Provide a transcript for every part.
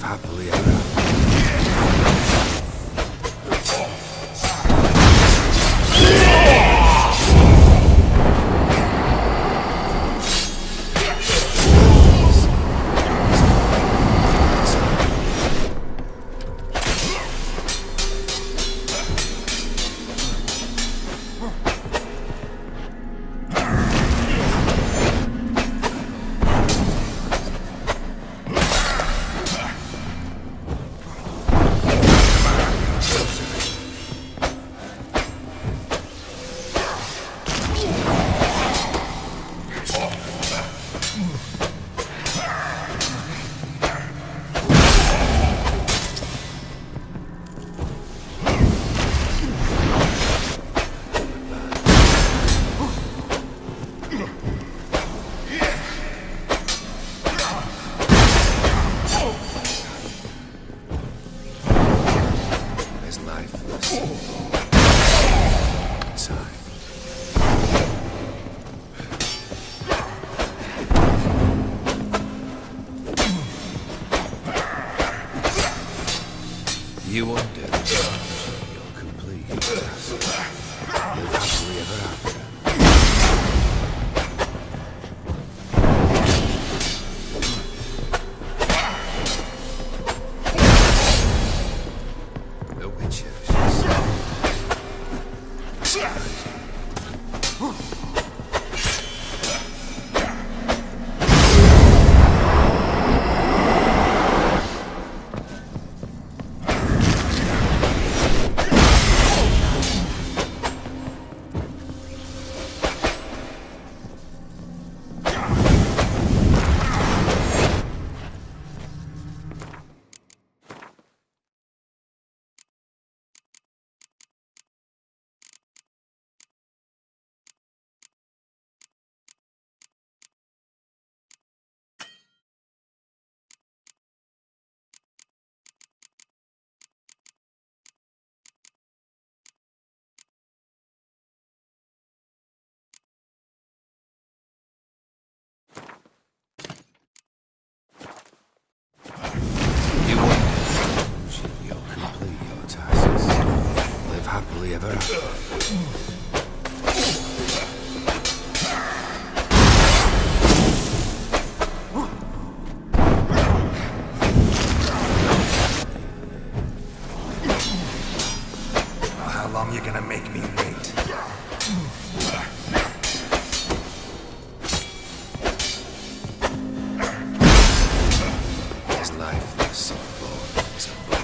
happily ever after. You undo the charge, you'll complete your task. Live happily ever after. The witches. You'll complete your tasks. Live happily ever after. How long you gonna make me wait? His lifeless bones above.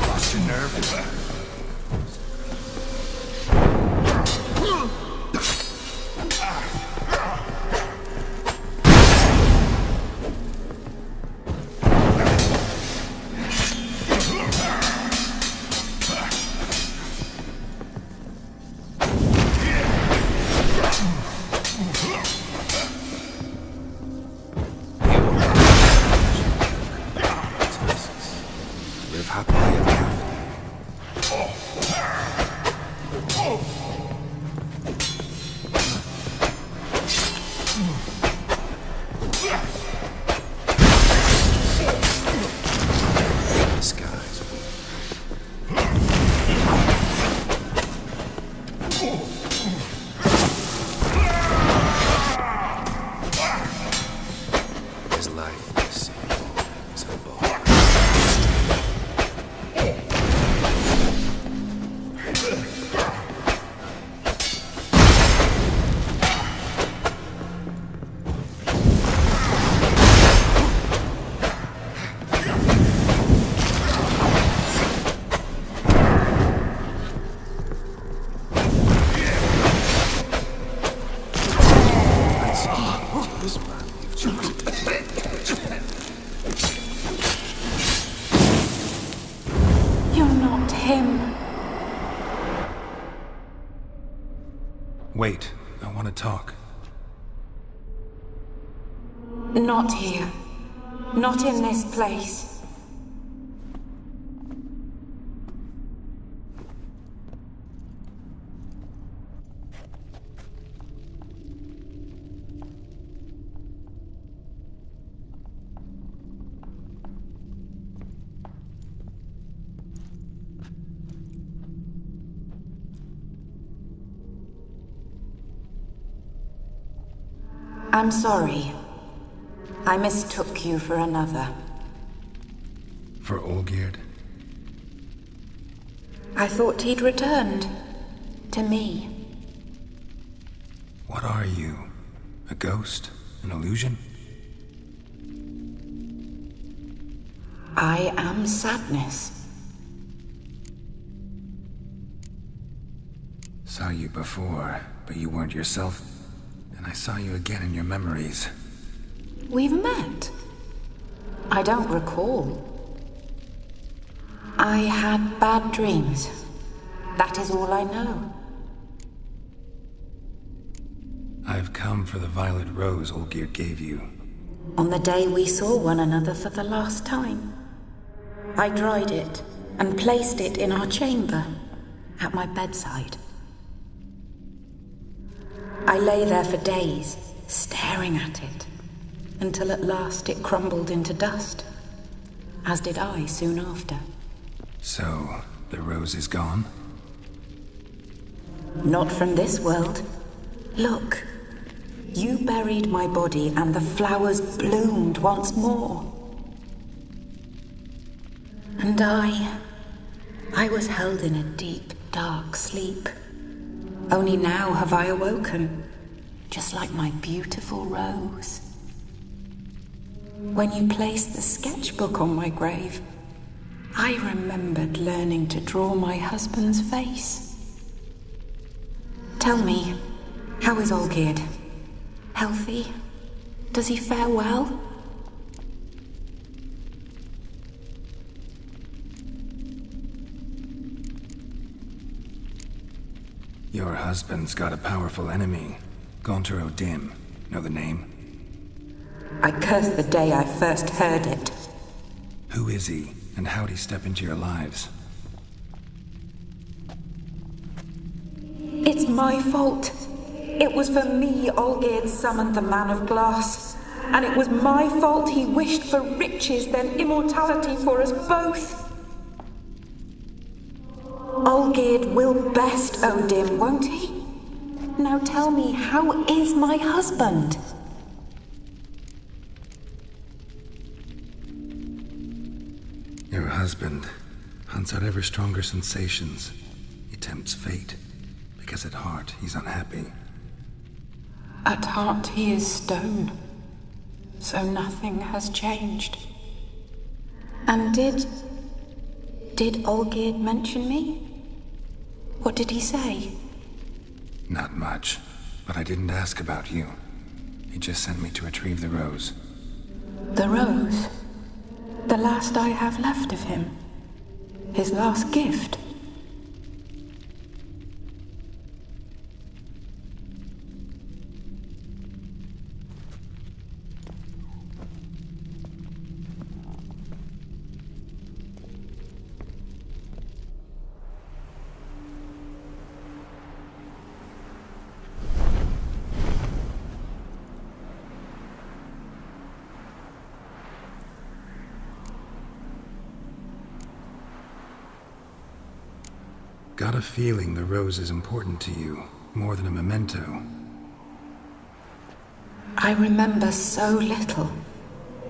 Lost your nerve? Live happily ever after. The skies. His lifeless bones above. This man you've chosen. You're not him. Wait, I want to talk. Not here. Not in this place. I'm sorry. I mistook you for another. For Olgierd? I thought he'd returned. To me. What are you? A ghost? An illusion? I am sadness. Saw you before, but you weren't yourself. And I saw you again in your memories. We've met. I don't recall. I had bad dreams. That is all I know. I've come for the violet rose Olgierd gave you. On the day we saw one another for the last time, I dried it and placed it in our chamber, at my bedside. I lay there for days, staring at it, until at last it crumbled into dust, as did I soon after. So, the rose is gone? Not from this world. Look, you buried my body and the flowers bloomed once more. And I was held in a deep, dark sleep. Only now have I awoken, just like my beautiful rose. When you placed the sketchbook on my grave, I remembered learning to draw my husband's face. Tell me, how is Olgierd? Healthy? Does he fare well? Your husband's got a powerful enemy. Gaunter O'Dim. Know the name? I curse the day I first heard it. Who is he, and how'd he step into your lives? It's my fault. It was for me Olgierd summoned the Man of Glass. And it was my fault he wished for riches, then immortality for us both. Olgierd will best O'Dim, won't he? Now tell me, how is my husband? Your husband hunts out ever stronger sensations. He tempts fate, because at heart he's unhappy. At heart he is stone, so nothing has changed. And did Olgierd mention me? What did he say? Not much, but I didn't ask about you. He just sent me to retrieve the rose. The rose? The last I have left of him? His last gift? Got a feeling the rose is important to you, more than a memento. I remember so little.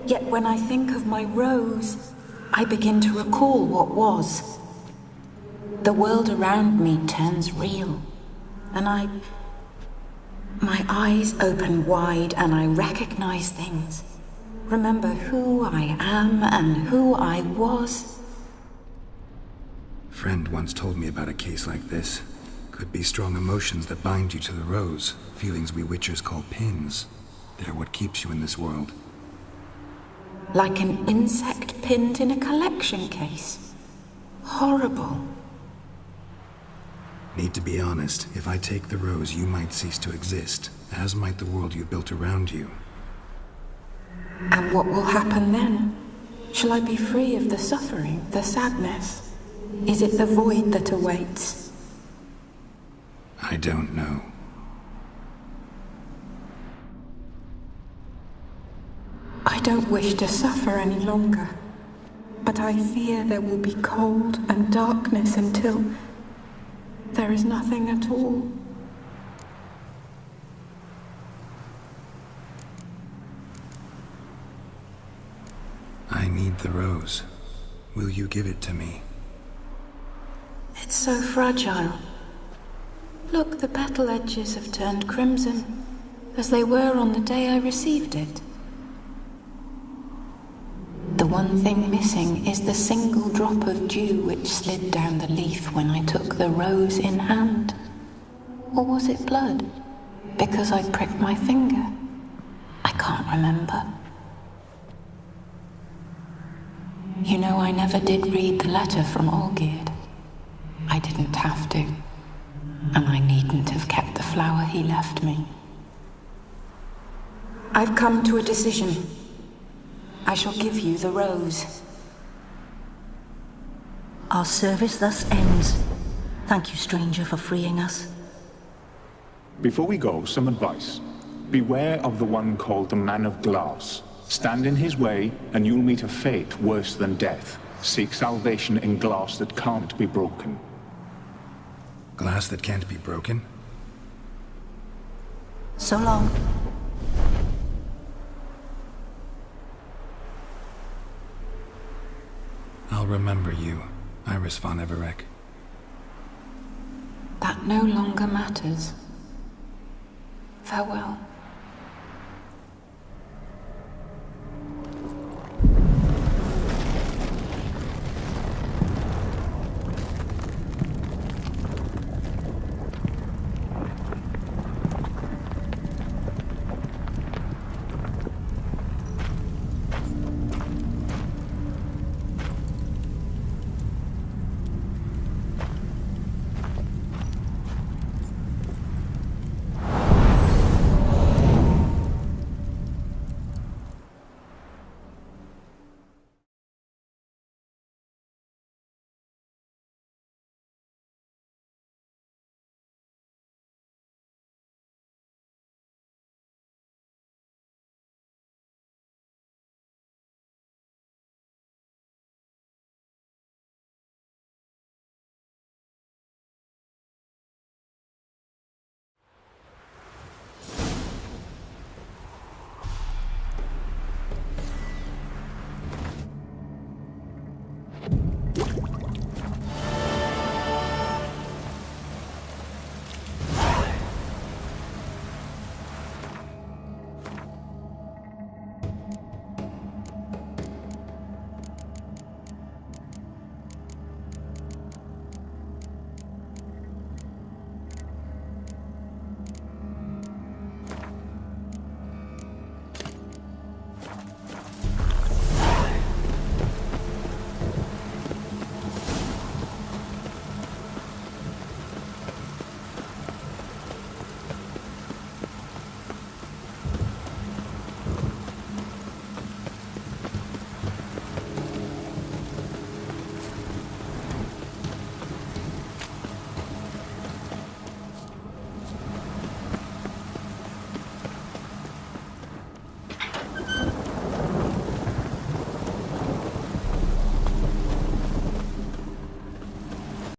Yet when I think of my rose, I begin to recall what was. The world around me turns real, and my eyes open wide and I recognize things. Remember who I am and who I was. Friend once told me about a case like this. Could be strong emotions that bind you to the rose, feelings we witchers call pins. They're what keeps you in this world. Like an insect pinned in a collection case. Horrible. Need to be honest, if I take the rose, you might cease to exist, as might the world you built around you. And what will happen then? Shall I be free of the suffering, the sadness? Is it the void that awaits? I don't know. I don't wish to suffer any longer, but I fear there will be cold and darkness until there is nothing at all. need the rose. Will you give it to me? It's so fragile. Look, the petal edges have turned crimson, as they were on the day I received it. The one thing missing is the single drop of dew which slid down the leaf when I took the rose in hand. Or was it blood? Because I pricked my finger? I can't remember. You know, I never did read the letter from Olgierd. I didn't have to. And I needn't have kept the flower he left me. I've come to a decision. I shall give you the rose. Our service thus ends. Thank you, stranger, for freeing us. Before we go, some advice. Beware of the one called the Man of Glass. Stand in his way, and you'll meet a fate worse than death. Seek salvation in glass that can't be broken. Glass that can't be broken? So long. I'll remember you, Iris von Everec. That no longer matters. Farewell.